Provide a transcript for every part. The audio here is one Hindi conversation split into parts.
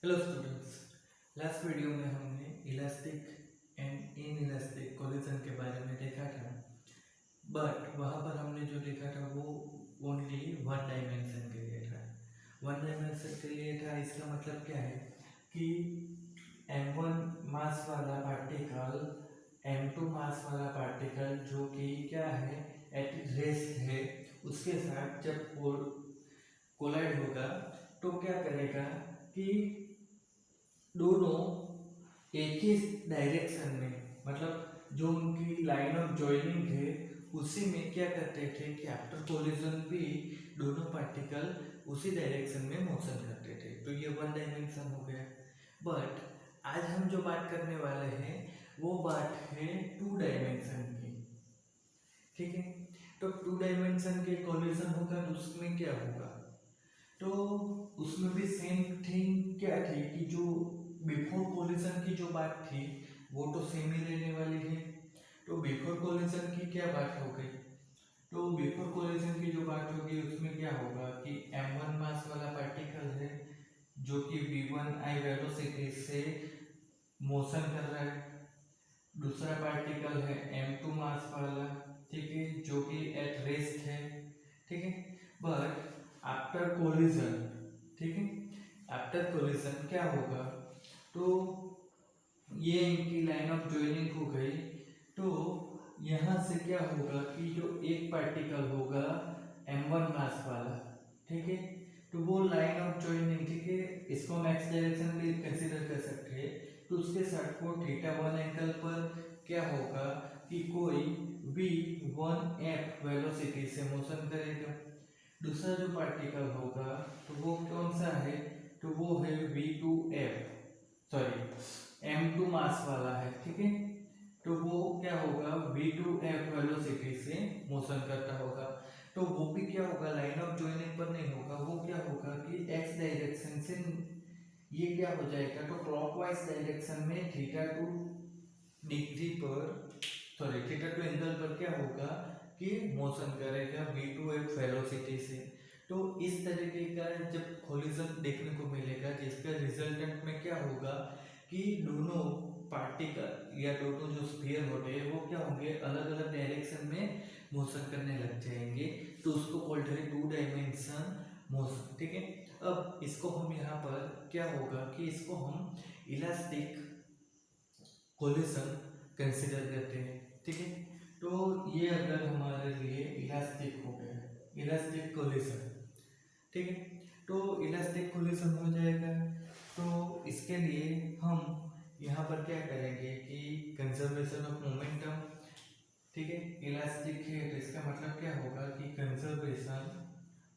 हेलो स्टूडेंट्स, लास्ट वीडियो में हमने इलास्टिक एंड इनइलास्टिक कोलिजन के बारे में देखा था। बट वहाँ पर हमने जो देखा था वो ओनली वन डायमेंशन के लिए था। वन डायमेंशन के लिए था, इसका मतलब क्या है कि m1 मास वाला पार्टिकल m2 मास वाला पार्टिकल जो कि क्या है एट रेस्ट है, उसके साथ जब कोलाइड होगा तो क्या करेगा कि दोनों एक ही डायरेक्शन में, मतलब जो उनकी लाइन ऑफ जॉइनिंग है उसी में क्या करते थे कि आफ्टर कोलिजन भी दोनों पार्टिकल उसी डायरेक्शन में मोशन करते थे। तो ये वन डायमेंशन हो गया। बट आज हम जो बात करने वाले हैं वो बात है टू डायमेंशन की। ठीक है, तो टू डायमेंशन के कोलिजन होगा तो उसमें क्या होगा, तो उसमें भी सेम थिंग क्या थी कि जो बिफोर कोलिजन की जो बात थी वो तो सेम ही रहने वाली है। तो बिफोर कोलिजन की क्या बात हो गई, तो बिफोर कोलिजन की जो बात होगी उसमें क्या होगा कि m1 मास वाला पार्टिकल है जो कि v1i वेलोसिटी से मोशन कर रहा है। दूसरा पार्टिकल है m2 मास वाला, ठीक है, जो कि एट रेस्ट है। ठीक है, बट आफ्टर कोलिजन, ठीक है, आफ्टर कोलिजन क्या होगा, तो ये इनकी लाइन ऑफ जॉइनिंग हो गई। तो यहाँ से क्या होगा कि जो एक पार्टिकल होगा m1 मास वाला, ठीक है, तो वो लाइन ऑफ जॉइनिंग, ठीक है, इसको हम एक्स डायरेक्शन में कंसीडर कर सकते हैं। तो उसके साथ वो θ1 एंगल पर क्या होगा कि कोई v1f वेलोसिटी से मोशन करेगा। दूसरा जो पार्टिकल होगा तो वो कौन सा है, तो वो है v2f, सॉरी m2 मास वाला है। ठीक है, तो वो क्या होगा v2f वेलोसिटी से मोशन करता होगा। तो वो भी क्या होगा, लाइन ऑफ जॉइनिंग पर नहीं होगा, वो क्या होगा कि x डायरेक्शन से ये क्या हो जाएगा, तो क्लॉकवाइज डायरेक्शन में θ2 डिग्री पर, सॉरी θ2 एंगल पर क्या होगा कि मोशन करेगा v2f वेलोसिटी से। तो इस तरीके का जब कोलिजन देखने को मिलेगा जिसका रिजल्टेंट में क्या होगा कि दोनों पार्टिकल या दोनों जो स्फीयर होते हैं वो क्या होंगे, अलग अलग डायरेक्शन में मोशन करने लग जाएंगे। तो उसको बोलते हैं टू डायमेंशन मोशन। ठीक है, अब इसको हम यहाँ पर क्या होगा कि इसको हम इलास्टिक कोलिजन कंसिडर करते हैं। ठीक है, तो ये अगर हमारे लिए इलास्टिक हो गया, इलास्टिक कोलिजन, ठीक है, तो इलास्टिक कोलिजन हो जाएगा। तो इसके लिए हम यहाँ पर क्या करेंगे कि कंजर्वेशन ऑफ मोमेंटम, ठीक है, इलास्टिक है तो इसका मतलब क्या होगा कि conservation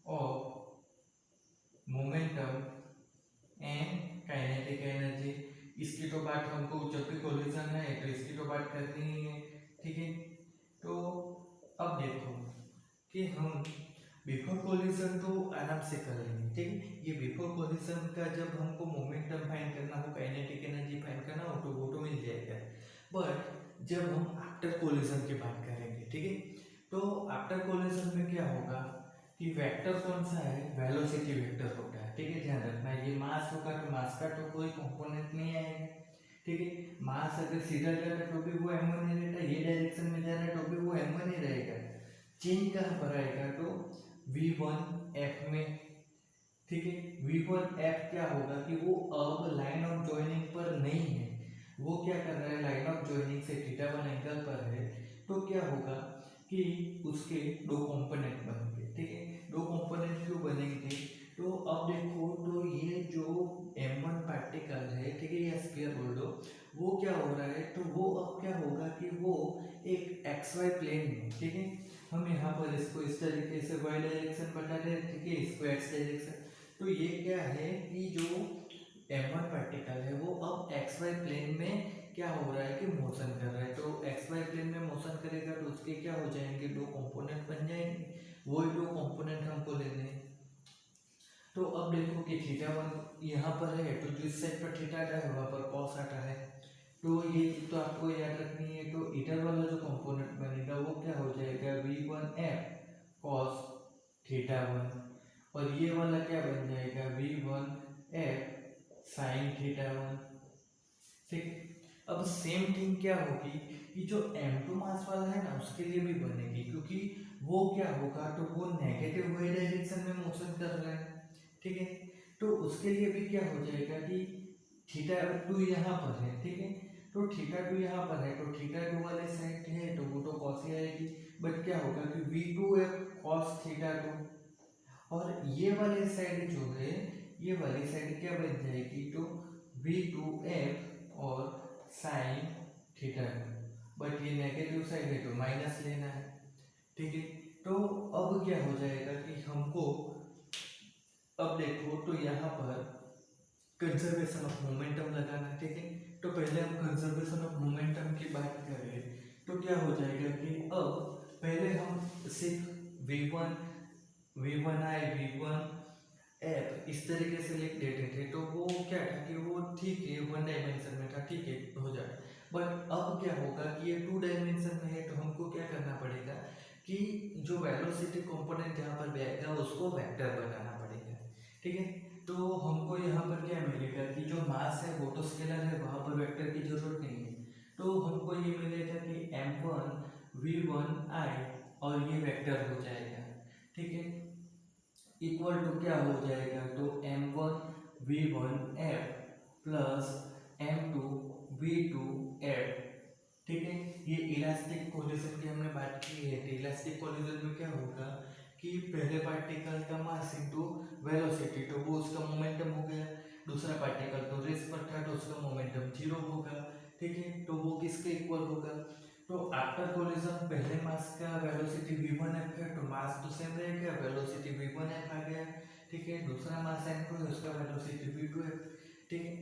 of momentum and kinetic energy. इसकी तो बात हमको जब भी कोलिजन है तो इसकी तो बात करनी ही है। ठीक है, तो अब देखो कि हम बिफोर कोलिजन तो आराम से कर लेंगे। ठीक है, ये बिफोर कोलिजन का जब हमको मोमेंटम फाइंड करना हो, काइनेटिक एनर्जी फाइंड करना हो तो वो तो मिल जाएगा। बट जब हम आफ्टर कोलिजन की बात करेंगे, ठीक है, तो आफ्टर कोलिजन में क्या होगा कि वेक्टर कौन सा है, वेलोसिटी वेक्टर होता है। ठीक है, ध्यान रखना, ये मास होगा तो मास का तो कोई कंपोनेंट नहीं आएगा। ठीक है, मास अगर सीधा जा रहा है तो भी वो m1 ही रहता है, ये डायरेक्शन में जा रहा है तो भी वो m1 ही रहेगा। चेंज कहाँ पर आएगा, तो v1f में। ठीक है, v1f क्या होगा कि वो अब लाइन ऑफ जॉइनिंग पर नहीं है, वो क्या कर रहा है, लाइन ऑफ जॉइनिंग से θ1 एंगल पर है। तो क्या होगा कि उसके दो कंपोनेंट बनेंगे। ठीक है, दो कंपोनेंट क्यों बनेंगे, तो अब देखो, तो ये जो m1 पार्टिकल है, ठीक है, या स्फीयर बोल दो, वो क्या हो रहा है, तो वो अब क्या होगा कि वो एक xy प्लेन में, ठीक है, हम यहाँ पर इसको इस तरीके से y डायरेक्शन बता रहे हैं, ठीक है, इसको x डायरेक्शन। तो ये क्या है कि जो m1 पार्टिकल है वो अब xy प्लेन में क्या हो रहा है कि मोशन कर रहा है। तो xy प्लेन में मोशन करेगा तो उसके क्या हो जाएंगे, दो कंपोनेंट बन जाएंगे, वही दो कंपोनेंट हमको लेने हैं। तो अब देखो कि θ1 यहाँ पर है तो जिस साइड पर थीटा आता है वहाँ पर cos आता है। तो ये तो आपको याद रखनी है। तो इधर वाला जो कंपोनेंट बनेगा वो क्या हो जाएगा, v1f cos θ1, और ये वाला क्या बन जाएगा, v1f साइन थीटा वन। ठीक, अब सेम थिंग क्या होगी कि जो M2 मास वाला है ना उसके लिए भी बनेगी, क्योंकि वो क्या होगा, तो वो नेगेटिव वाई डायरेक्शन में मोशन कर रहा है। ठीक है, तो उसके लिए भी क्या हो जाएगा कि थीटा टू यहाँ पर है। ठीक है, तो थीटा टू यहाँ पर है, तो थीटा टू वाले साइड है तो वो तो कॉस ही आएगी। बट क्या होगा कि V2F cos थीटा टू, और ये वाली साइड जो है, ये वाली साइड क्या बन जाएगी, तो V2F और साइन थीटा टू। बट ये नेगेटिव साइड है तो माइनस लेना है। ठीक है, तो अब क्या हो जाएगा कि हमको, अब देखो तो यहाँ पर कंजर्वेशन ऑफ मोमेंटम लगाना है। ठीक है, तो पहले हम कंजर्वेशन ऑफ मोमेंटम की बात करें तो क्या हो जाएगा कि अब पहले हम सिर्फ V1 V1I V1F इस तरीके से लिख देते थे, तो वो क्या था कि वो ठीक है वन डायमेंशन में था, ठीक है हो जाए। बट अब क्या होगा कि ये टू डायमेंशन में है, तो हमको क्या करना पड़ेगा कि जो वेलोसिटी कंपोनेंट यहाँ पर आएगा उसको वेक्टर बनाना पड़ेगा। ठीक है, तो हमको यहाँ पर क्या मिलेगा कि जो मास है वो तो स्केलर है, वहाँ पर वेक्टर की जरूरत नहीं है। तो हमको ये मिलेगा कि M1 V1I और ये वेक्टर हो जाएगा। ठीक है, इक्वल टू क्या हो जाएगा, तो M1 V1F plus M2 V2F। ठीक है, ये इलास्टिक कोलिजन की हमने बात की है। तो इलास्टिक कोलिजन में क्या होगा कि पहले पार्टिकल का मास इनटू वेलोसिटी, तो वो उसका मोमेंटम हो गया। दूसरा पार्टिकल तो रेस्ट पर था तो उसका मोमेंटम जीरो होगा। ठीक है, तो वो किसके इक्वल होगा, तो आफ्टर कोलिजन पहले मास का वेलोसिटी V1F है तो मास तो सेम रहेगा, वेलोसिटी V1F आ गया। ठीक है, दूसरा मास M2 है उसका वेलोसिटी V2F। ठीक है,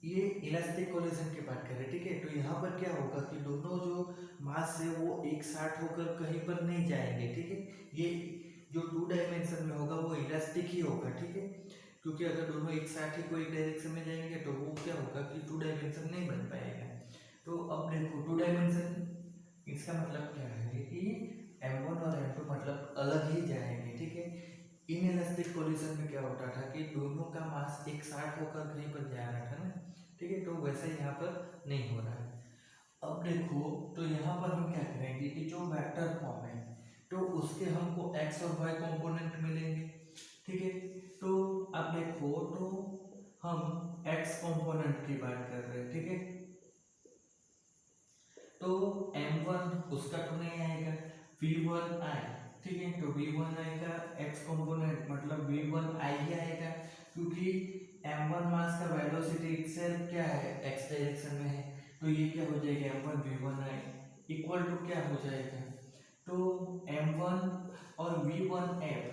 ये इलास्टिक कोलिजन की बात करें। ठीक है, तो यहाँ पर क्या होगा कि दोनों जो मास है वो एक साथ होकर कहीं पर नहीं जाएंगे। ठीक है, ये जो टू डायमेंशन में होगा वो इलास्टिक ही होगा। ठीक है, क्योंकि अगर दोनों एक साथ ही कोई डायरेक्शन में जाएंगे तो वो क्या होगा कि टू डायमेंशन नहीं बन पाएगा। तो अब देखो टू डायमेंशन, इसका मतलब क्या है कि M1 और M2 मतलब अलग ही जाएंगे। ठीक है, इनइलास्टिक कोलिजन में क्या होता था कि दोनों का मास एक साथ होकर कहीं पर जा रहा था ना। ठीक है, तो वैसा यहाँ पर नहीं हो रहा है। अब देखो तो यहाँ पर हम क्या करेंगे कि जो वेक्टर फॉर्म है तो उसके हमको x और y कंपोनेंट मिलेंगे। ठीक है, तो अब देखो तो हम x कंपोनेंट की बात कर रहे हैं। ठीक है, तो M1 उसका तो नहीं आएगा, V1I। ठीक है, तो V1I का x कंपोनेंट मतलब V1I ही आएगा, क्योंकि M1 मास का वेलोसिटी इटसेल्फ क्या है, x डायरेक्शन में है। तो ये क्या हो जाएगा, M1 V1I इक्वल टू क्या हो जाएगा, तो M1 और V1F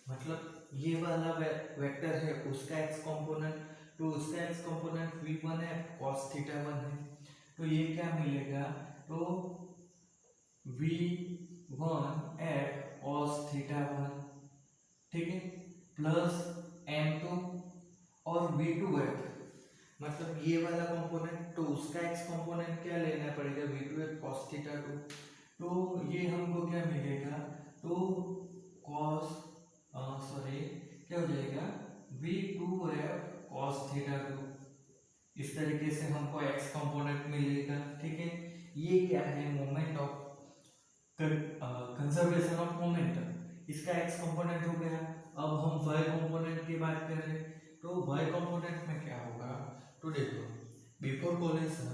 मतलब ये वाला वेक्टर है उसका x कंपोनेंट, तो उसका x component V1F cos theta 1 है। तो ये क्या मिलेगा, तो V1F cos थीटा 1। ठीक है, प्लस M2 और V2F मतलब ये वाला कंपोनेंट, तो उसका x कंपोनेंट क्या लेना पड़ेगा, V2F cos थीटा 2। तो ये हमको क्या मिलेगा, तो cos क्या हो जाएगा, V2F cos थीटा 2। इस तरीके से हमको x कंपोनेंट मिलेगा। ठीक है, ये क्या है, moment of conservation of momentum, इसका x कंपोनेंट हो गया। अब हम y कंपोनेंट की बात करें तो y कंपोनेंट में क्या होगा, तो देखो बिफोर कोलिजन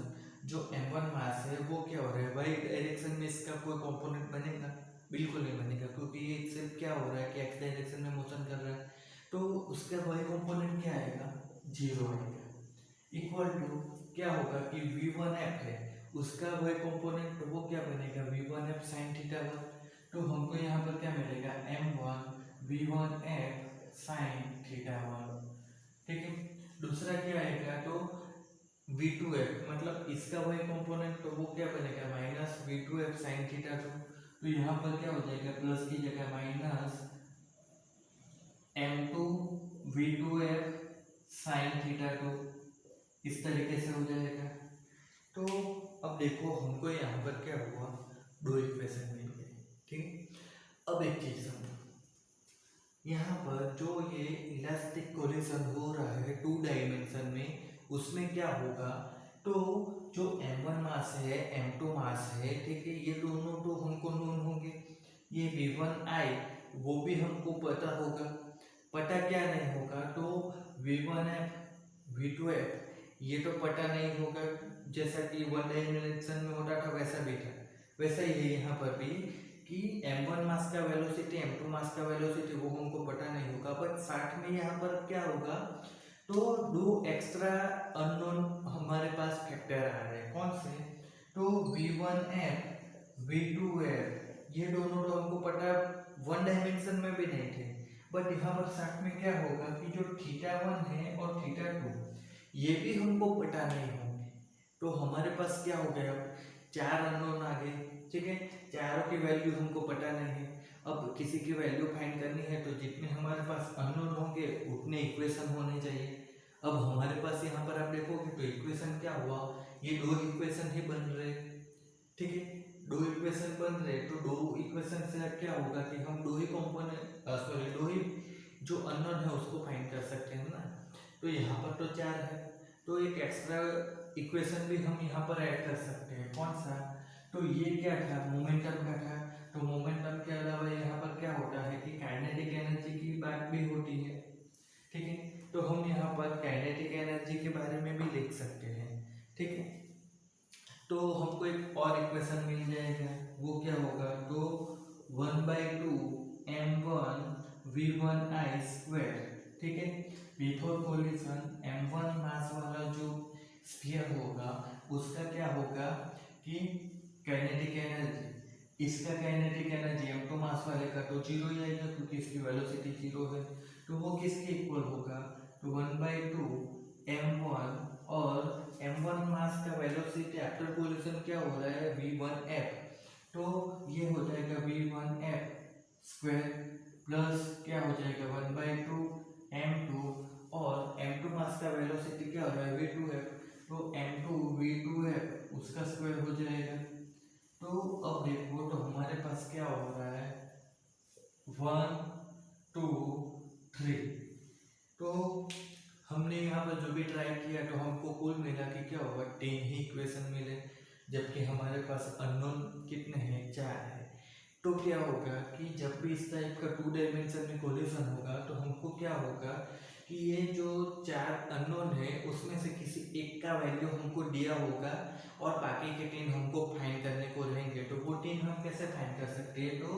जो M1 मास है वो क्या हो रहा है, y डायरेक्शन में इसका कोई कंपोनेंट बनेगा, बिल्कुल नहीं बनेगा, क्योंकि ये सिर्फ क्या हो रहा है कि x डायरेक्शन में मोशन कर रहा है। तो उसका y कंपोनेंट क्या आएगा, जीरो आएगा। इक्वल टू क्या होगा कि V1F है उसका y कंपोनेंट, तो वो क्या बनेगा, V1F sin थीटा 1। तो हमको यहाँ पर क्या मिलेगा, M1 V1F sin थीटा 1। ठीक है, दूसरा क्या आएगा, तो V2F मतलब इसका y कंपोनेंट, तो वो क्या बनेगा, माइनस V2F sin थीटा 2। तो यहाँ पर क्या हो जाएगा, प्लस की जगह minus M2 V2F sin theta 2, इस तरीके से हो जाएगा। तो अब देखो हमको यहाँ पर क्या हुआ, दो इक्वेशन मिल गए। ठीक, अब एक चीज समझो, यहाँ पर जो ये इलास्टिक कोलिजन हो रहा है टू डायमेंशन में, उसमें क्या होगा, तो जो m1 मास है m2 मास है, ठीक है, ये दोनों तो हमको नोन होंगे। ये v1i वो भी हमको पता होगा। पता क्या नहीं होगा, तो v1f v2f ये तो पता नहीं होगा, जैसा कि वन डायमेंशन में होता था वैसा भी था, वैसा ही है यहाँ पर भी कि m1 मास का वेलोसिटी m2 मास का वेलोसिटी वो हमको पता नहीं होगा। बट साथ में यहाँ पर क्या होगा, तो दो एक्स्ट्रा अननोन हमारे पास फैक्टर आ रहे हैं। कौन से, तो v1f v2f ये दोनों तो हमको पता वन डायमेंशन में भी नहीं थे। बट यहाँ पर साथ में क्या होगा कि जो θ1 है और θ2 ये भी हमको पता नहीं होंगे। तो हमारे पास क्या हो गया, चार अननोन आ गए, ठीक है, चारों की वैल्यू हमको पता नहीं है। अब किसी की वैल्यू फाइंड करनी है तो जितने हमारे पास अननोन होंगे उतने इक्वेशन होने चाहिए। अब हमारे पास यहाँ पर आप देखोगे तो इक्वेशन क्या हुआ, ये दो इक्वेशन ही बन रहे, ठीक है, दो इक्वेशन बन रहे। तो दो इक्वेशन से क्या होगा कि हम दो ही कंपोनेंट दो ही जो अननोन है उसको फाइंड कर सकते हैं ना। तो यहाँ पर तो चार है, तो एक एक्स्ट्रा इक्वेशन भी हम यहाँ पर ऐड कर सकते हैं। कौन सा, तो ये क्या था, मोमेंटम का था। तो मोमेंटम के अलावा यहाँ पर क्या होता है कि काइनेटिक एनर्जी की बात भी होती है, ठीक है, तो हम यहाँ पर काइनेटिक एनर्जी के बारे में भी लिख सकते हैं, ठीक है। तो हमको एक और इक्वेशन मिल जाएगा, वो क्या होगा, तो 1/2 m1 v1i स्क्वायर, ठीक है। बिफोर कोलिजन m1 मास वाला जो स्फीयर होगा उसका क्या होगा कि काइनेटिक एनर्जी, इसका काइनेटिक एनर्जी m2 मास वाले का तो जीरो ही आएगा क्योंकि इसकी वेलोसिटी जीरो है। तो वो किसके इक्वल होगा, तो 1/2 m1 और m1 मास का वेलोसिटी आफ्टर कोलिजन क्या हो रहा है v1f, तो ये हो जाएगा v1f स्क्वायर प्लस क्या हो जाएगा 1/2 m2 और m2 मास का वेलोसिटी क्या हो रहा है v2f, तो m2 v2f उसका स्क्वायर हो जाएगा। तो अब देखो तो हमारे पास क्या हो रहा है 1 2 3। तो हमने यहाँ पर जो भी ट्राई किया तो हमको कुल मिला कि क्या होगा 10 ही इक्वेशन मिले, जबकि हमारे पास अननोन कितने हैं, 4 है। तो क्या होगा कि जब भी इस टाइप का टू डायमेंशन में कोलिजन होगा तो हमको क्या होगा कि ये जो 4 अननोन है उसमें से किसी एक का वैल्यू हमको दिया होगा और बाकी के 3 हमको फाइंड करने को रहेंगे। तो वो 3 हम कैसे फाइंड कर सकते हैं, तो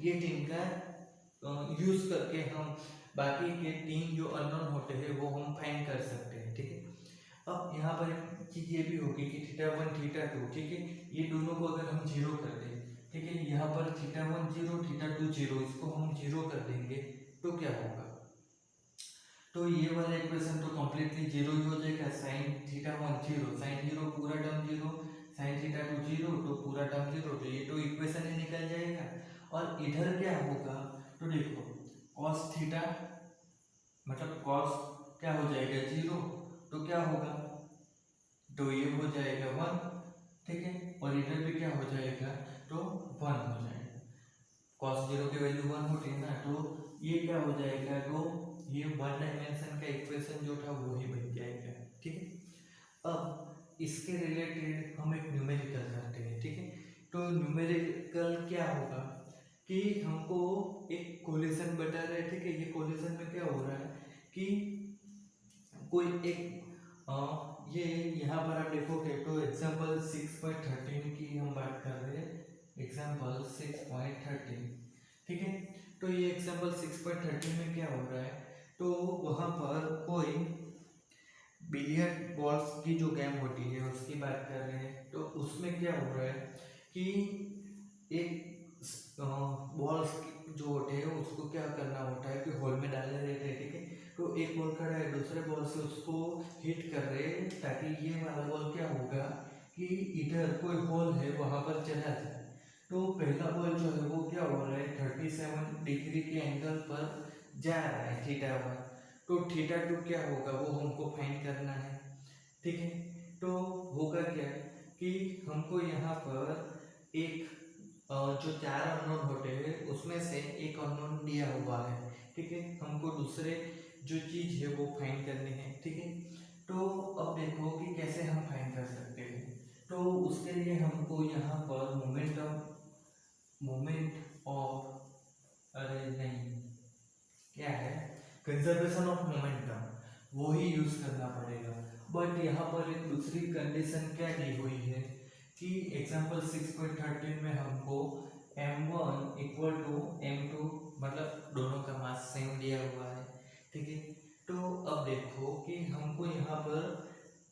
ये 3 का यूज करके हम बाकी के 3 जो अननोन होते हैं वो हम फाइंड कर सकते हैं, ठीक है। अब यहाँ पर एक चीज ये भी होगी कि θ1 θ2, ठीक है, ये दोनों को अगर हम जीरो कर दें, ठीक है, यहाँ पर θ1 0 θ2 0, इसको हम जीरो कर देंगे तो क्या होगा, तो ये वाला इक्वेशन तो कंप्लीटली जीरो ही हो जाएगा। sin θ1 0, sin 0 पूरा टर्म जीरो, sin θ2 0 तो पूरा टर्म जीरो, तो ये तो इक्वेशन ही निकल जाएगा। और इधर क्या होगा, तो देखो cos थीटा मतलब cos क्या हो जाएगा 0, तो क्या होगा, तो ये हो जाएगा 1, ठीक है, और इधर भी क्या हो जाएगा, तो 1 हो जाएगा। cos 0 की वैल्यू 1 होती है ना, तो ये क्या हो जाएगा, तो ये वन डायमेंशन का इक्वेशन जो था वो ही बन जाएगा, ठीक है। अब इसके रिलेटेड हम एक न्यूमेरिकल करते हैं, ठीक है। तो न्यूमेरिकल क्या होगा कि हमको एक कोलिजन बता रहे हैं, ठीक है, ये कोलिजन में क्या हो रहा है कि कोई एक ये यहाँ पर आप देखोगे तो एग्जाम्पल 6.13 की हम बात कर रहे हैं, एग्जाम्पल 6.13, ठीक है। तो ये एग्जाम्पल 6.13 में क्या हो रहा है, तो वहाँ पर कोई बिलियर्ड बॉल्स की जो गेम होती है उसकी बात कर रहे हैं। तो उसमें क्या हो रहा है कि एक बॉल्स जो होते हैं उसको क्या करना होता है कि होल में डालने रहते हैं, ठीक है। तो एक बॉल खड़ा है, दूसरे बॉल से उसको हिट कर रहे हैं ताकि ये वाला बॉल क्या होगा कि इधर कोई होल है वहाँ पर चला जाए। तो पहला बॉल जो है वो क्या हो रहा है 37 डिग्री के एंगल पर जा रहा है θ1, तो θ2 क्या होगा वो हमको फाइंड करना है, ठीक है। तो होगा क्या कि हमको यहाँ पर एक जो 4 अननोन होते हैं उसमें से एक अननोन दिया हुआ है, ठीक है, हमको दूसरे जो चीज़ है वो फाइंड करनी है, ठीक है। तो अब देखो मोमेंट ऑफ, अरे नहीं, क्या है, कंजर्वेशन ऑफ मोमेंटम, वो ही यूज करना पड़ेगा। बट यहाँ पर एक दूसरी कंडीशन क्या दी हुई है कि एग्जाम्पल 6.13 में हमको m1 इक्वल टू m2, मतलब दोनों का मास सेम दिया हुआ है, ठीक है। तो अब देखो कि हमको यहाँ पर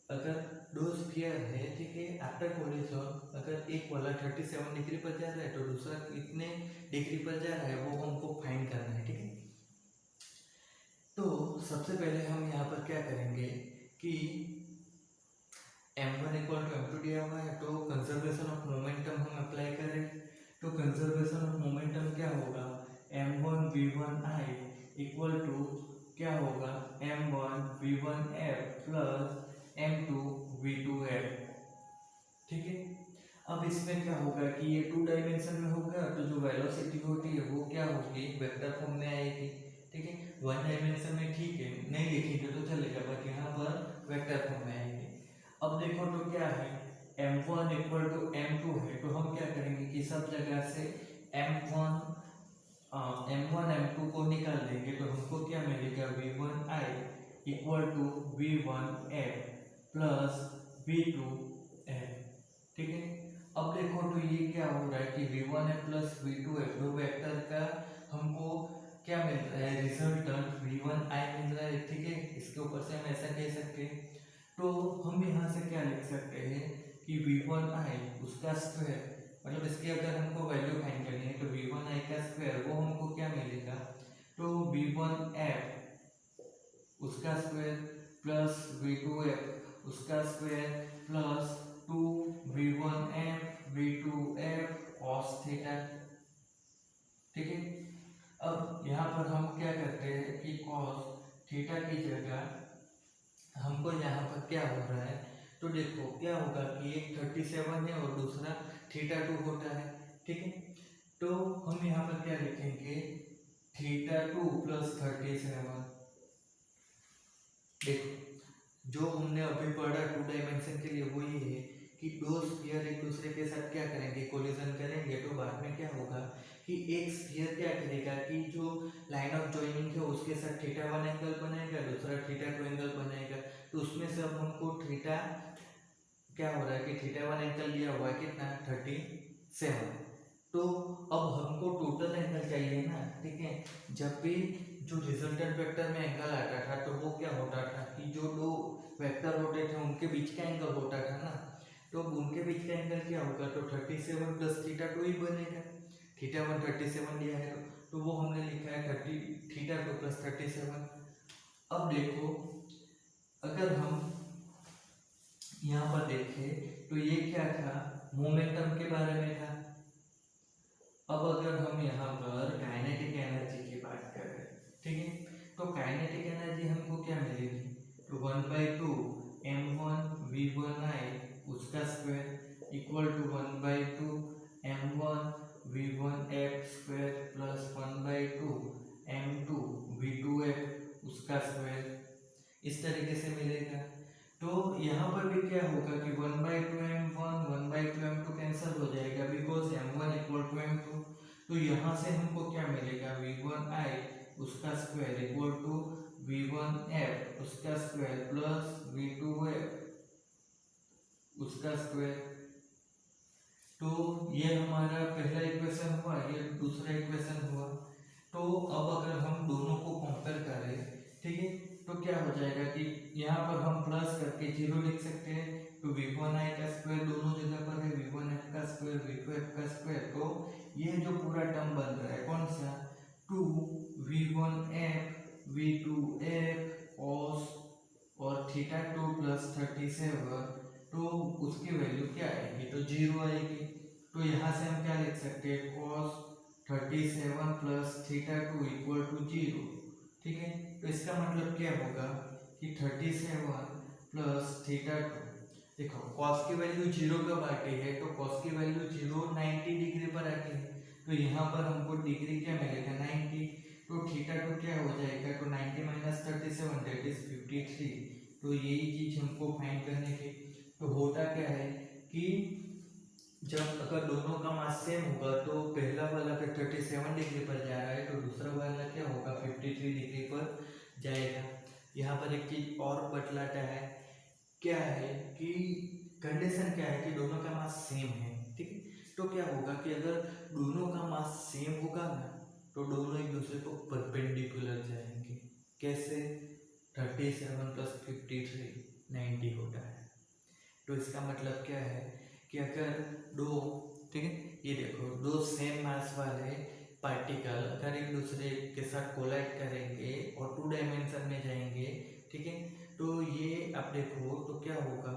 अगर दो स्फीयर है, ठीक है, आफ्टर कोलिजन अगर एक वाला 37 डिग्री पर जा रहा है तो दूसरा कितने डिग्री पर जा रहा है वो हमको फाइंड करना है, ठीक है। तो सबसे पहले हम यहाँ पर क्या करेंगे कि m1 इक्वल टू m2 दिया हुआ है, तो कंजर्वेशन ऑफ मोमेंटम हम अप्लाई करें। तो कंजर्वेशन ऑफ मोमेंटम क्या होगा, m1 v1i इक्वल टू क्या होगा, m1 v1f plus m2 v2f, ठीक है। अब इसमें क्या होगा कि ये 2 डायमेंशन में होगा, तो जो वेलोसिटी होती है वो क्या होगी, वेक्टर फॉर्म में आएगी, ठीक है। 1 डायमेंशन में ठीक है, नहीं लिखेंगे तो चलेगा, बट यहाँ पर वेक्टर फॉर्म में आएंगे। अब देखो तो क्या है, m1 इक्वल टू m2 है, तो हम क्या करेंगे कि सब जगह से m1 m2 को निकाल देंगे, तो हमको क्या मिलेगा, v1i equal to v1f plus v2f, ठीक है। अब देखो तो ये क्या हो रहा है कि v1f प्लस v2f दो वेक्टर का हमको क्या मिल रहा है, रिजल्टेंट v1i मिल रहा है, ठीक है। इसके ऊपर से हम ऐसा कह सकते हैं, तो हम यहाँ से क्या लिख सकते हैं कि v1i उसका स्क्वायर, मतलब इसकी अगर हमको वैल्यू फाइंड करनी है तो v1i का स्क्वायर वो हमको क्या मिलेगा, तो v1f उसका स्क्वायर प्लस v2f उसका square plus 2v1f v2f cos theta, ठीक है। अब यहाँ पर हम क्या करते हैं कि cos थीटा की जगह हमको यहाँ पर क्या हो रहा है, तो देखो क्या होगा कि एक 37 है और दूसरा θ2 होता है, ठीक है। तो हम यहाँ पर क्या लिखेंगे, θ2 प्लस 37, देखो जो हमने अभी पढ़ा 2 डायमेंशन के लिए वो ये है कि दो स्फीयर एक दूसरे के साथ क्या करेंगे, कोलिजन करेंगे, तो बाद में क्या होगा कि एक स्फीयर क्या करेगा कि जो लाइन ऑफ जॉइनिंग है उसके साथ θ1 एंगल बनाएगा, दूसरा θ2 एंगल बनाएगा, तो उसमें से अब हमको थीटा क्या हो रहा है कि θ1 एंगल दिया हुआ है कितना, 37, तो अब हमको टोटल एंगल चाहिए ना, ठीक है। जब भी जो रिजल्टेंट वेक्टर में एंगल आता था तो वो क्या होता था कि जो दो वेक्टर होते थे उनके बीच का एंगल होता था ना, तो उनके बीच का एंगल क्या होगा, तो 37 प्लस θ2 ही बनेगा, θ1 37 दिया है तो वो हमने लिखा है θ2 प्लस 37। अब देखो अगर हम यहाँ पर देखें तो ये क्या था, मोमेंटम के बारे में था। अब अगर हम यहाँ पर काइनेटिक एनर्जी की बात करें, ठीक है, तो काइनेटिक एनर्जी हमको क्या मिलेगी, तो 1/2 m1 v1i उसका square equal to 1/2 m1 v1f square plus 1/2 m2 v2f उसका स्क्वायर, इस तरीके से मिलेगा। तो यहाँ पर भी क्या होगा कि 1/2 m1 1/2 m2 कैंसिल हो जाएगा, because m1 equal to m2, तो यहाँ से हमको क्या मिलेगा, v1i उसका स्क्वायर इक्वल टू v1f उसका स्क्वायर प्लस v2f उसका स्क्वायर। तो ये हमारा पहला इक्वेशन हुआ, ये दूसरा इक्वेशन हुआ। तो अब अगर हम दोनों को कंपेयर करें, ठीक है, तो क्या हो जाएगा कि यहाँ पर हम प्लस करके 0 लिख सकते हैं, तो v1i का स्क्वायर दोनों जगह पर है, v1f का स्क्वायर v2f का स्क्वायर, तो ये जो पूरा टर्म बन रहा है कौन सा, 2v1f v2f cos और θ2 प्लस 37, तो उसकी वैल्यू क्या आएगी, तो 0 आएगी। तो यहाँ से हम क्या लिख सकते हैं, cos 37 प्लस θ2 इक्वल टू 0, ठीक है। तो इसका मतलब क्या होगा कि 37 प्लस θ2, देखो cos की वैल्यू 0 कब आती है, तो cos की वैल्यू 0 90 डिग्री पर आती है, तो यहाँ पर हमको डिग्री क्या मिलेगा, 90, तो θ2 क्या हो जाएगा, तो 90 माइनस 37 दैट इज 53, तो यही चीज हमको फाइंड करने की। तो होता क्या है कि जब अगर दोनों का मास सेम होगा तो पहला वाला फिर 37 डिग्री पर जा रहा है तो दूसरा वाला क्या होगा 53 डिग्री पर जाएगा। यहाँ पर एक चीज और बतलाता है, क्या है कि कंडीशन क्या है कि दोनों का मास सेम है, ठीक है। तो क्या होगा कि अगर दोनों का मास सेम होगा ना तो दोनों एक दूसरे को परपेंडिकुलर जाएंगे। कैसे? 37 + 53 90 होता है। तो इसका मतलब क्या है कि अगर दो, ठीक है, ये देखो दो सेम मास वाले पार्टिकल अगर एक दूसरे के साथ कोलाइड करेंगे और 2 डायमेंशन में जाएंगे, ठीक है, तो ये आप देखो तो क्या होगा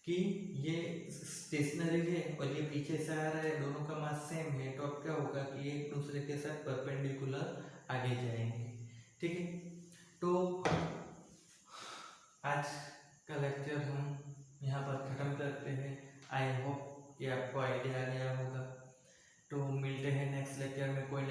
कि ये स्टेशनरी है और ये पीछे से आ रहा है, दोनों का मास सेम है, तो अब क्या होगा कि ये एक दूसरे के साथ परपेंडिकुलर आगे जाएंगे, ठीक है। तो आज का लेक्चर हम यहाँ पर ख़त्म करते हैं। आई होप कि आपको आइडिया आ गया होगा। तो मिलते हैं नेक्स्ट लेक्चर में कोई